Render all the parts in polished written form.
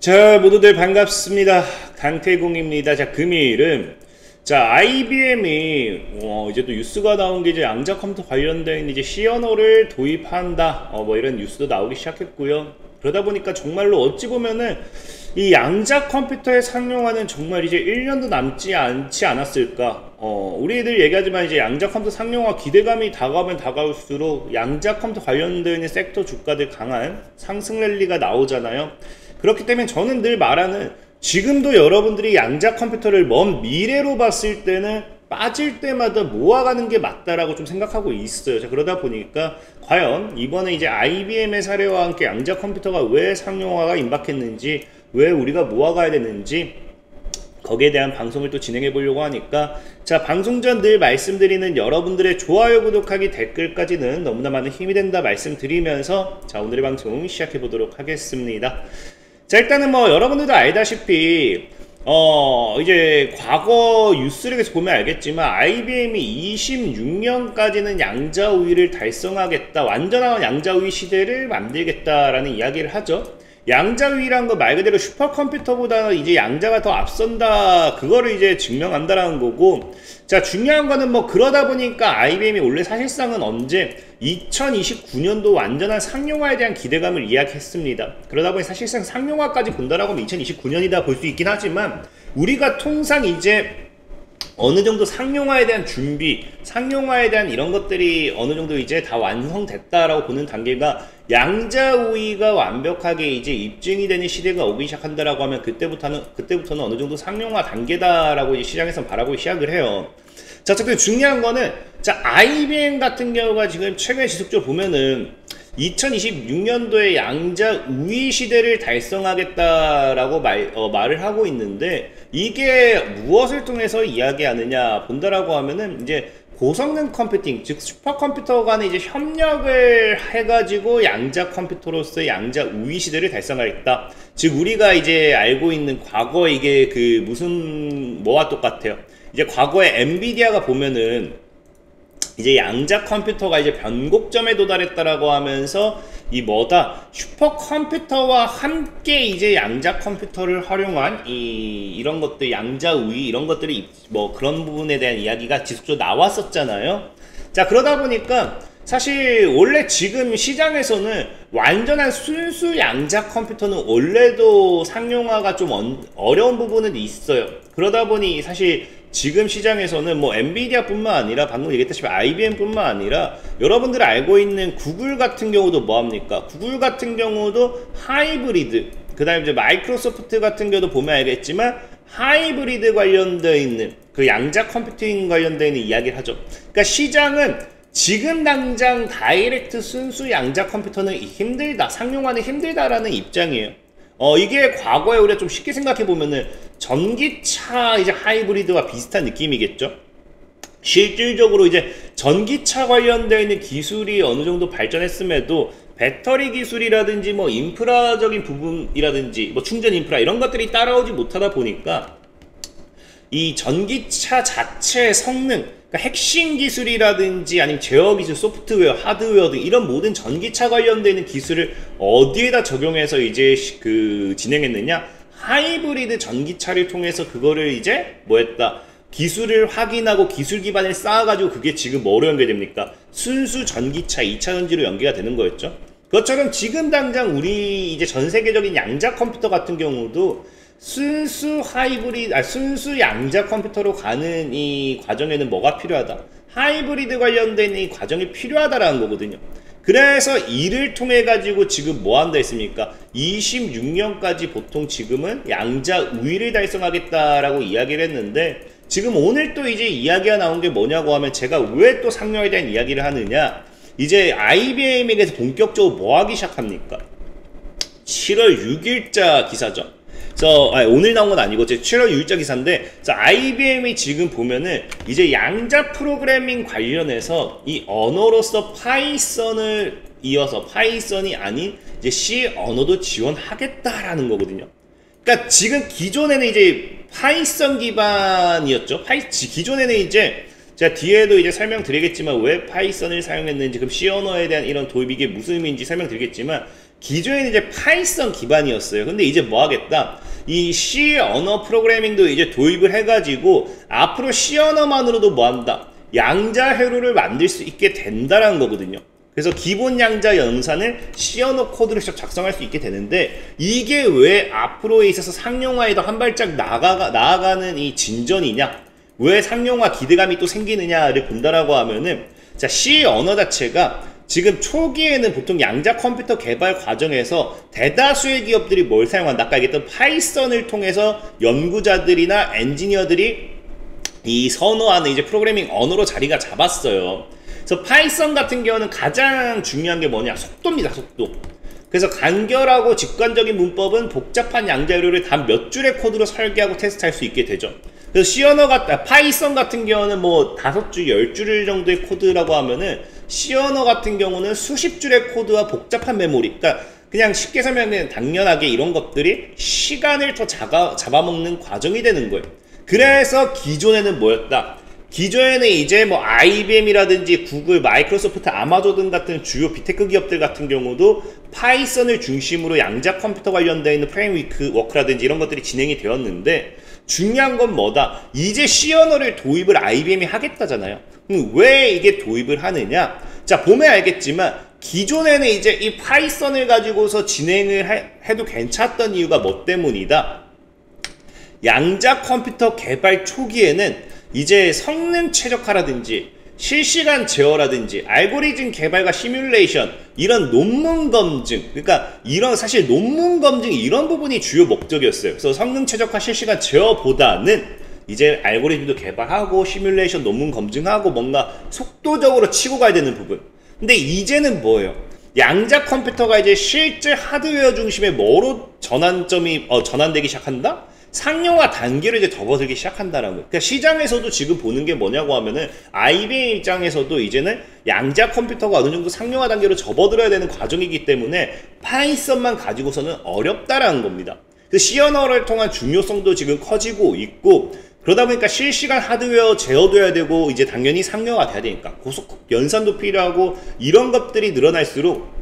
자, 모두들 반갑습니다. 강태공입니다. 자, 금일은 IBM이 이제 또 뉴스가 나온 게 이제 양자 컴퓨터 관련된 이제 C 언어를 도입한다. 뭐 이런 뉴스도 나오기 시작했고요. 그러다 보니까 정말로 어찌 보면은 이 양자 컴퓨터의 상용화는 정말 이제 1년도 남지 않지 않았을까. 우리들 얘기하지만 이제 양자 컴퓨터 상용화 기대감이 다가오면 다가올수록 양자 컴퓨터 관련되어 있는 섹터 주가들 강한 상승 랠리가 나오잖아요. 그렇기 때문에 저는 늘 말하는, 지금도 여러분들이 양자 컴퓨터를 먼 미래로 봤을 때는 빠질 때마다 모아가는 게 맞다라고 좀 생각하고 있어요. 자, 그러다 보니까 과연 이번에 이제 IBM의 사례와 함께 양자 컴퓨터가 왜 상용화가 임박했는지, 왜 우리가 모아가야 되는지, 거기에 대한 방송을 또 진행해 보려고 하니까, 자, 방송 전 늘 말씀드리는 여러분들의 좋아요, 구독하기, 댓글까지는 너무나 많은 힘이 된다 말씀드리면서, 자, 오늘의 방송 시작해 보도록 하겠습니다. 자, 일단은 뭐 여러분들도 알다시피 이제 과거 뉴스를 계속 보면 알겠지만 IBM이 26년까지는 양자 우위를 달성하겠다, 완전한 양자 우위 시대를 만들겠다라는 이야기를 하죠. 양자 우위란 거 말 그대로 슈퍼컴퓨터보다 이제 양자가 더 앞선다, 그거를 이제 증명한다라는 거고, 자, 중요한 거는 뭐 그러다 보니까 IBM이 원래 사실상은 언제 2029년도 완전한 상용화에 대한 기대감을 이야기했습니다. 그러다 보니 사실상 상용화까지 본다라고 하면 2029년이다 볼 수 있긴 하지만, 우리가 통상 이제 어느 정도 상용화에 대한 준비, 상용화에 대한 이런 것들이 어느 정도 이제 다 완성됐다라고 보는 단계가, 양자 우위가 완벽하게 이제 입증이 되는 시대가 오기 시작한다라고 하면 그때부터는 어느 정도 상용화 단계다라고 이제 시장에서 바라보기 시작을 해요. 자, 어쨌든 중요한 거는, 자, IBM 같은 경우가 지금 최근에 지속적으로 보면은 2026년도에 양자 우위 시대를 달성하겠다라고 말을 하고 있는데, 이게 무엇을 통해서 이야기하느냐 본다라고 하면은 이제 고성능 컴퓨팅, 즉 슈퍼컴퓨터 간에 이제 협력을 해가지고 양자 컴퓨터로서의 양자 우위 시대를 달성하겠다. 즉 우리가 이제 알고 있는 과거 이게 그 무슨 뭐와 똑같아요. 이제 과거에 엔비디아가 보면은 이제 양자 컴퓨터가 이제 변곡점에 도달했다라고 하면서 이 뭐다, 슈퍼컴퓨터와 함께 이제 양자 컴퓨터를 활용한 이런 것들, 양자 우위 이런 것들이 뭐 그런 부분에 대한 이야기가 지속적으로 나왔었잖아요. 자, 그러다 보니까 사실 원래 지금 시장에서는 완전한 순수 양자 컴퓨터는 원래도 상용화가 좀 어려운 부분은 있어요. 그러다 보니 사실 지금 시장에서는 뭐 엔비디아 뿐만 아니라 방금 얘기했다시피 IBM 뿐만 아니라 여러분들 알고 있는 구글 같은 경우도 뭐합니까? 구글 같은 경우도 하이브리드, 그 다음에 이제 마이크로소프트 같은 경우도 보면 알겠지만 하이브리드 관련되어 있는 그 양자 컴퓨팅 관련되어 있는 이야기를 하죠. 그러니까 시장은 지금 당장 다이렉트 순수 양자 컴퓨터는 힘들다, 상용화는 힘들다라는 입장이에요. 이게 과거에 우리가 좀 쉽게 생각해 보면은 전기차 이제 하이브리드와 비슷한 느낌이겠죠. 실질적으로 이제 전기차 관련되어 있는 기술이 어느 정도 발전했음에도 배터리 기술이라든지 뭐 인프라적인 부분이라든지 뭐 충전 인프라 이런 것들이 따라오지 못하다 보니까 이 전기차 자체의 성능, 그러니까 핵심 기술이라든지 아니면 제어 기술, 소프트웨어, 하드웨어 등 이런 모든 전기차 관련되는 기술을 어디에다 적용해서 이제 진행했느냐? 하이브리드 전기차를 통해서 그거를 이제 뭐했다? 기술을 확인하고 기술 기반을 쌓아가지고 그게 지금 뭐로 연결됩니까? 순수 전기차 2차 전지로 연계가 되는 거였죠. 그것처럼 지금 당장 우리 이제 전 세계적인 양자 컴퓨터 같은 경우도 순수 순수 양자 컴퓨터로 가는 이 과정에는 뭐가 필요하다? 하이브리드 관련된 이 과정이 필요하다라는 거거든요. 그래서 이를 통해 가지고 지금 뭐 한다 했습니까? 26년까지 보통 지금은 양자 우위를 달성하겠다라고 이야기를 했는데, 지금 오늘 또 이제 이야기가 나온 게 뭐냐고 하면, 제가 왜 또 상용화에 대한 이야기를 하느냐, 이제 IBM에게서 본격적으로 뭐 하기 시작합니까? 7월 6일자 기사죠. 오늘 나온 건 아니고 7월 6일자 기사인데, IBM이 지금 보면은 이제 양자 프로그래밍 관련해서 이 언어로서 파이썬을 이어서 파이썬이 아닌 이제 C 언어도 지원하겠다라는 거거든요. 그러니까 지금 기존에는 이제 파이썬 기반이었죠. 기존에는 이제 제가 뒤에도 이제 설명드리겠지만 왜 파이썬을 사용했는지, 그럼 C 언어에 대한 이런 도입, 이게 무슨 의미인지 설명드리겠지만, 기존에는 이제 파이썬 기반이었어요. 근데 이제 뭐 하겠다? 이 C 언어 프로그래밍도 이제 도입을 해가지고 앞으로 C 언어만으로도 뭐 한다? 양자 회로를 만들 수 있게 된다라는 거거든요. 그래서 기본 양자 연산을 C 언어 코드로 직접 작성할 수 있게 되는데, 이게 왜 앞으로에 있어서 상용화에 더 한 발짝 나아가는 이 진전이냐? 왜 상용화 기대감이 또 생기느냐를 본다라고 하면은, 자, C 언어 자체가 지금 초기에는 보통 양자 컴퓨터 개발 과정에서 대다수의 기업들이 뭘 사용한다? 아까 얘기했던 파이썬을 통해서 연구자들이나 엔지니어들이 이 선호하는 이제 프로그래밍 언어로 자리가 잡았어요. 그래서 파이썬 같은 경우는 가장 중요한 게 뭐냐? 속도입니다, 속도. 그래서 간결하고 직관적인 문법은 복잡한 양자료를 단 몇 줄의 코드로 설계하고 테스트할 수 있게 되죠. 그래서 C 언어 파이썬 같은 경우는 뭐 5줄, 10줄 정도의 코드라고 하면은, C 언어 같은 경우는 수십 줄의 코드와 복잡한 메모리, 그러니까 그냥 쉽게 설명하면 당연하게 이런 것들이 시간을 더 잡아먹는 과정이 되는 거예요. 그래서 기존에는 뭐였다? 기존에는 이제 뭐 IBM이라든지 구글, 마이크로소프트, 아마존 같은 주요 빅테크 기업들 같은 경우도 파이썬을 중심으로 양자 컴퓨터 관련되어 있는 프레임워크라든지 이런 것들이 진행이 되었는데, 중요한 건 뭐다? 이제 C 언어를 도입을 IBM이 하겠다잖아요. 왜 이게 도입을 하느냐? 자, 보면 알겠지만 기존에는 이제 이 파이썬을 가지고서 진행을 해도 괜찮았던 이유가 뭐 때문이다? 양자 컴퓨터 개발 초기에는 이제 성능 최적화라든지 실시간 제어라든지 알고리즘 개발과 시뮬레이션, 이런 논문 검증, 그러니까 이런 사실 논문 검증 이런 부분이 주요 목적이었어요. 그래서 성능 최적화 실시간 제어보다는 이제 알고리즘도 개발하고 시뮬레이션 논문 검증하고 뭔가 속도적으로 치고 가야 되는 부분. 근데 이제는 뭐예요? 양자 컴퓨터가 이제 실제 하드웨어 중심의 뭐로 전환되기 시작한다? 상용화 단계를 이제 접어들기 시작한다는 거예요. 그러니까 시장에서도 지금 보는 게 뭐냐고 하면은, IBM 입장에서도 이제는 양자 컴퓨터가 어느 정도 상용화 단계로 접어들어야 되는 과정이기 때문에 파이썬만 가지고서는 어렵다라는 겁니다. 그 C 언어를 통한 중요성도 지금 커지고 있고, 그러다 보니까 실시간 하드웨어 제어돼야 되고, 이제 당연히 상용화 돼야 되니까 고속 연산도 필요하고, 이런 것들이 늘어날수록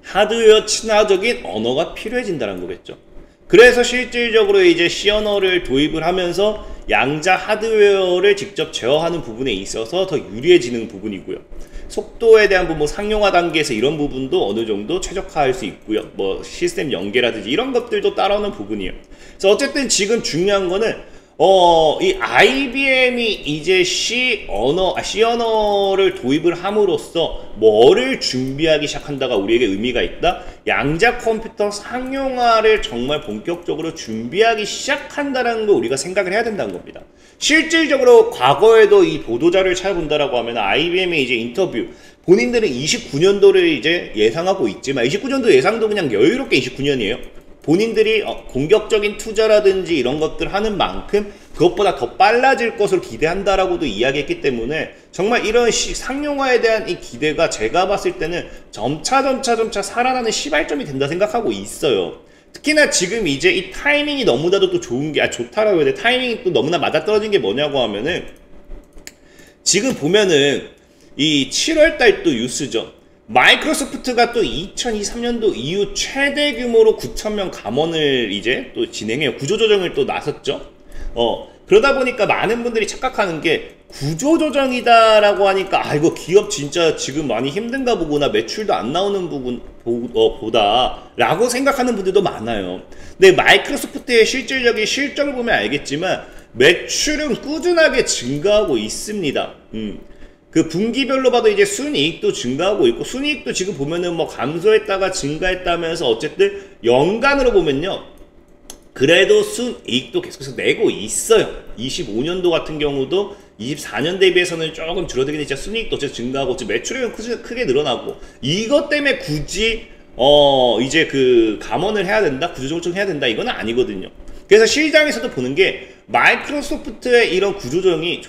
하드웨어 친화적인 언어가 필요해진다는 거겠죠. 그래서 실질적으로 이제 C 언어를 도입을 하면서 양자 하드웨어를 직접 제어하는 부분에 있어서 더 유리해지는 부분이고요. 속도에 대한 부분, 상용화 단계에서 이런 부분도 어느 정도 최적화할 수 있고요. 뭐 시스템 연계라든지 이런 것들도 따라오는 부분이에요. 그래서 어쨌든 지금 중요한 거는 이 IBM이 이제 C 언어를 도입을 함으로써 뭐를 준비하기 시작한다가 우리에게 의미가 있다? 양자 컴퓨터 상용화를 정말 본격적으로 준비하기 시작한다는 거 우리가 생각을 해야 된다는 겁니다. 실질적으로 과거에도 이 보도자료를 찾아본다라고 하면 IBM의 이제 인터뷰, 본인들은 29년도를 이제 예상하고 있지만 29년도 예상도 그냥 여유롭게 29년이에요. 본인들이 공격적인 투자라든지 이런 것들 하는 만큼 그것보다 더 빨라질 것으로 기대한다라고도 이야기했기 때문에 정말 이런 상용화에 대한 이 기대가 제가 봤을 때는 점차 살아나는 시발점이 된다 생각하고 있어요. 특히나 지금 이제 이 타이밍이 너무나도 또 좋은 게, 좋다라고 해야 돼. 타이밍이 또 너무나 맞아떨어진 게 뭐냐고 하면은, 지금 보면은 이 7월달 또 뉴스죠. 마이크로소프트가 또 2023년도 이후 최대 규모로 9,000명 감원을 이제 또 진행해요. 구조조정을 또 나섰죠. 그러다 보니까 많은 분들이 착각하는 게, 구조조정이다라고 하니까 이거 기업 진짜 지금 많이 힘든가 보구나, 매출도 안 나오는 부분 보다 라고 생각하는 분들도 많아요. 근데 마이크로소프트의 실질적인 실적을 보면 알겠지만 매출은 꾸준하게 증가하고 있습니다. 그 분기별로 봐도 이제 순이익도 증가하고 있고, 순이익도 지금 보면은 뭐 감소했다가 증가했다면서 어쨌든 연간으로 보면요, 그래도 순이익도 계속해서 내고 있어요. 25년도 같은 경우도 24년 대비해서는 조금 줄어들긴 했지만 순이익도 어쨌든 증가하고, 매출액은 크게 늘어나고, 이것 때문에 굳이 이제 그 감원을 해야 된다, 구조조정 해야 된다, 이건 아니거든요. 그래서 시장에서도 보는 게, 마이크로소프트의 이런 구조조정이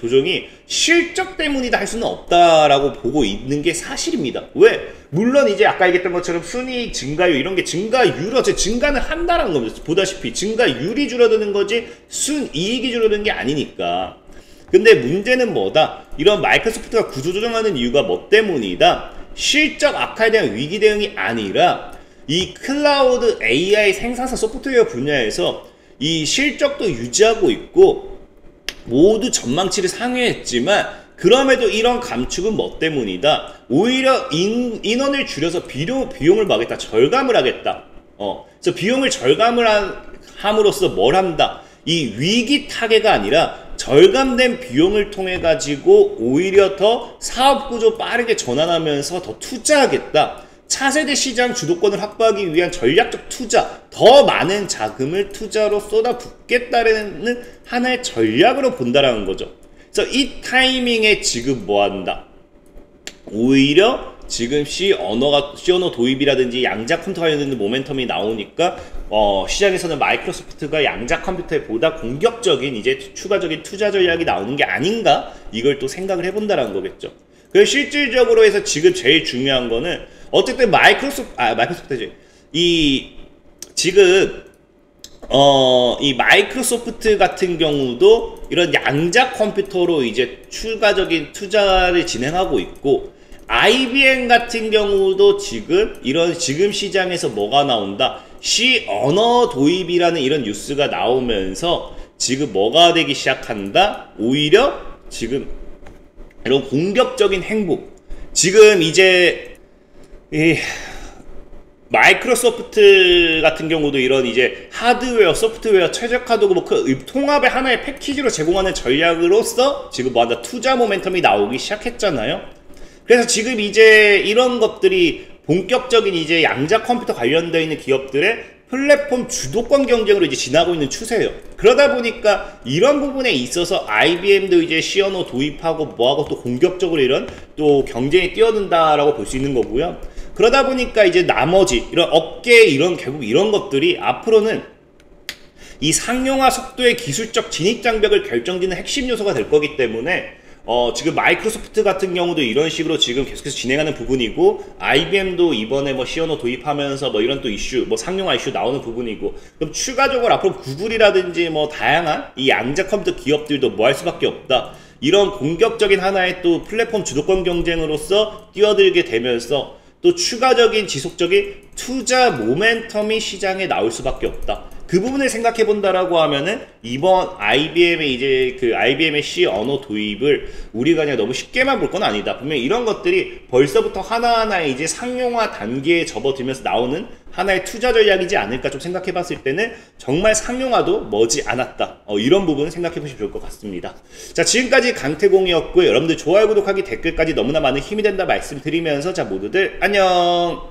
실적 때문이다 할 수는 없다라고 보고 있는 게 사실입니다. 왜? 물론 이제 아까 얘기했던 것처럼 순이익 증가율, 이런 게 증가율, 증가는 한다라는 겁니다. 보다시피 증가율이 줄어드는 거지 순이익이 줄어드는 게 아니니까. 근데 문제는 뭐다? 이런 마이크로소프트가 구조조정하는 이유가 뭐 때문이다? 실적 악화에 대한 위기 대응이 아니라 이 클라우드 AI 생산성 소프트웨어 분야에서 이 실적도 유지하고 있고 모두 전망치를 상회했지만 그럼에도 이런 감축은 뭐 때문이다? 오히려 인원을 줄여서 비용을 막겠다, 절감을 하겠다. 그래서 비용을 절감을 함으로써 뭘 한다? 이 위기 타개가 아니라 절감된 비용을 통해 가지고 오히려 더 사업 구조 빠르게 전환하면서 더 투자하겠다. 차세대 시장 주도권을 확보하기 위한 전략적 투자, 더 많은 자금을 투자로 쏟아붓겠다는 하나의 전략으로 본다라는 거죠. 그래서 이 타이밍에 지금 뭐 한다? 오히려 지금 C 언어 도입이라든지 양자 컴퓨터 관련된 모멘텀이 나오니까 시장에서는 마이크로소프트가 양자 컴퓨터에 보다 공격적인 이제 추가적인 투자 전략이 나오는 게 아닌가? 이걸 또 생각을 해본다라는 거겠죠. 그래서 실질적으로 해서 지금 제일 중요한 거는 어쨌든 마이크로소프트지. 지금 이 마이크로소프트 같은 경우도 이런 양자 컴퓨터로 이제 추가적인 투자를 진행하고 있고, IBM 같은 경우도 지금 시장에서 뭐가 나온다? C 언어 도입이라는 이런 뉴스가 나오면서 지금 뭐가 되기 시작한다? 오히려 지금 이런 공격적인 행보. 지금 이제 마이크로소프트 같은 경우도 이런 이제 하드웨어, 소프트웨어 최적화도구 그 통합의 하나의 패키지로 제공하는 전략으로서 지금 뭐 한다? 투자 모멘텀이 나오기 시작했잖아요. 그래서 지금 이제 이런 것들이 본격적인 이제 양자 컴퓨터 관련되어 있는 기업들의 플랫폼 주도권 경쟁으로 이제 지나고 있는 추세예요. 그러다 보니까 이런 부분에 있어서 IBM도 이제 C 언어 도입하고 뭐하고 또 공격적으로 이런 또 경쟁에 뛰어든다라고 볼 수 있는 거고요. 그러다 보니까 이제 나머지 이런 업계 결국 이런 것들이 앞으로는 이 상용화 속도의 기술적 진입 장벽을 결정짓는 핵심 요소가 될 거기 때문에 지금 마이크로소프트 같은 경우도 이런 식으로 지금 계속해서 진행하는 부분이고, IBM도 이번에 뭐 C 언어 도입하면서 뭐 이런 또 이슈, 뭐 상용화 이슈 나오는 부분이고, 그럼 추가적으로 앞으로 구글이라든지 뭐 다양한 이 양자 컴퓨터 기업들도 뭐 할 수밖에 없다. 이런 공격적인 하나의 또 플랫폼 주도권 경쟁으로서 뛰어들게 되면서 또 추가적인 지속적인 투자 모멘텀이 시장에 나올 수밖에 없다. 그 부분을 생각해 본다라고 하면은 이번 IBM의 이제 IBM의 C 언어 도입을 우리가 그냥 너무 쉽게만 볼 건 아니다. 분명히 이런 것들이 벌써부터 하나하나의 이제 상용화 단계에 접어들면서 나오는 하나의 투자 전략이지 않을까 좀 생각해 봤을 때는 정말 상용화도 머지 않았다. 이런 부분을 생각해 보시면 좋을 것 같습니다. 자, 지금까지 강태공이었고요. 여러분들 좋아요, 구독하기, 댓글까지 너무나 많은 힘이 된다 말씀드리면서 자, 모두들 안녕!